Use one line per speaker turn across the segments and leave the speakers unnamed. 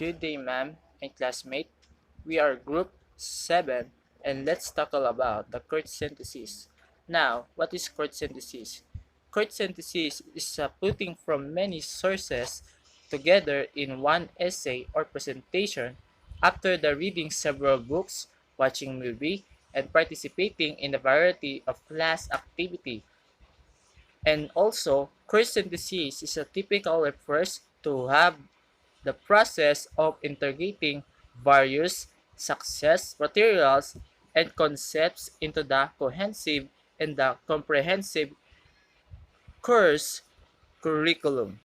Good day, ma'am and classmate. We are Group 7 and let's tackle about the chord synthesis. Now, what is chord synthesis? Chord synthesis is a putting from many sources together in one essay or presentation after the reading several books, watching movie, and participating in a variety of class activity. And also, chord synthesis is a typical refers to have the process of integrating various success materials and concepts into the cohesive and the comprehensive course curriculum.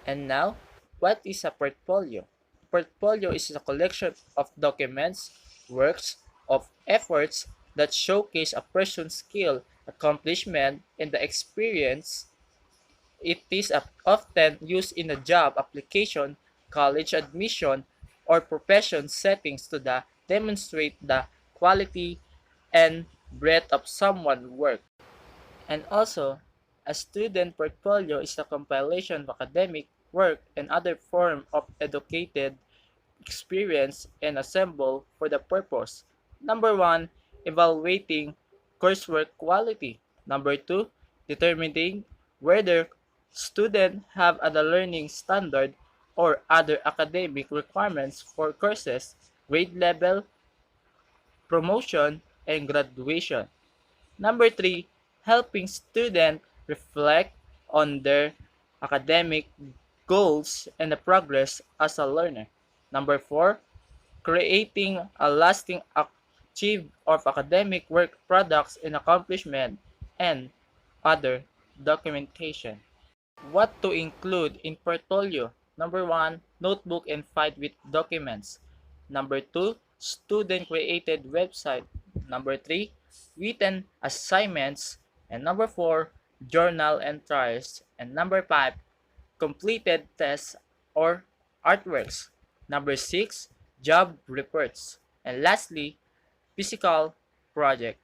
And now, what is a portfolio? Portfolio is a collection of documents, works, of efforts that showcase a person's skill, accomplishment, and the experience. It is often used in a job application, college admission, or profession settings to demonstrate the quality and breadth of someone's work. And also, a student portfolio is a compilation of academic work and other form of educated experience and assemble for the purpose. Number one, evaluating coursework quality. Number two, determining whether students have a learning standard or other academic requirements for courses, grade level, promotion, and graduation. Number three, helping students reflect on their academic goals and the progress as a learner. Number four, creating a lasting achieve of academic work products and accomplishment and other documentation. What to include in portfolio? Number one, notebook and find with documents. Number two, student created website. Number three, written assignments. And number four, journal entries. And number five, completed tests or artworks. Number six, job reports. And lastly, physical project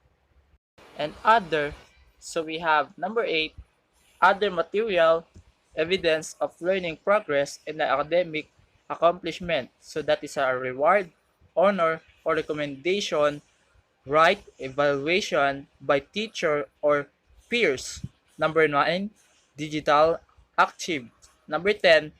and other. So we have number eight, other material evidence of learning progress and the academic accomplishment. So that is a reward, honor, or recommendation, right, evaluation by teacher or peers. Number 9, digital active. Number 10,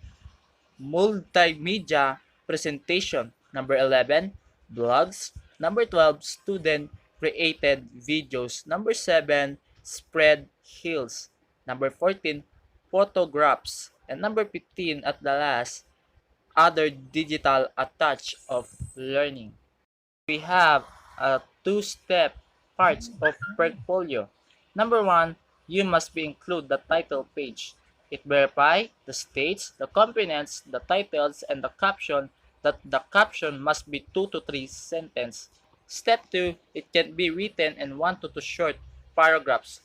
multimedia presentation. Number 11, blogs. Number 12, student created videos. Number 7, spread hills. Number 14, photographs. And number 15 at the last, other digital attach of learning. We have a two-step parts of portfolio. Number one, you must be include the title page. It verify the states, the components, the titles, and the caption that the caption must be 2 to 3 sentences. Step 2, it can be written in 1 to 2 short paragraphs.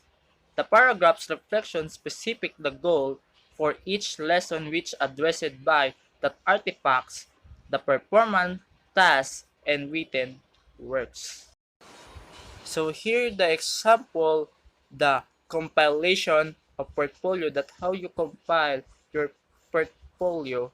The paragraphs reflection specific the goal for each lesson which addressed by the artifacts, the performance, tasks, and written works. So here the example, the compilation of portfolio, that how you compile your portfolio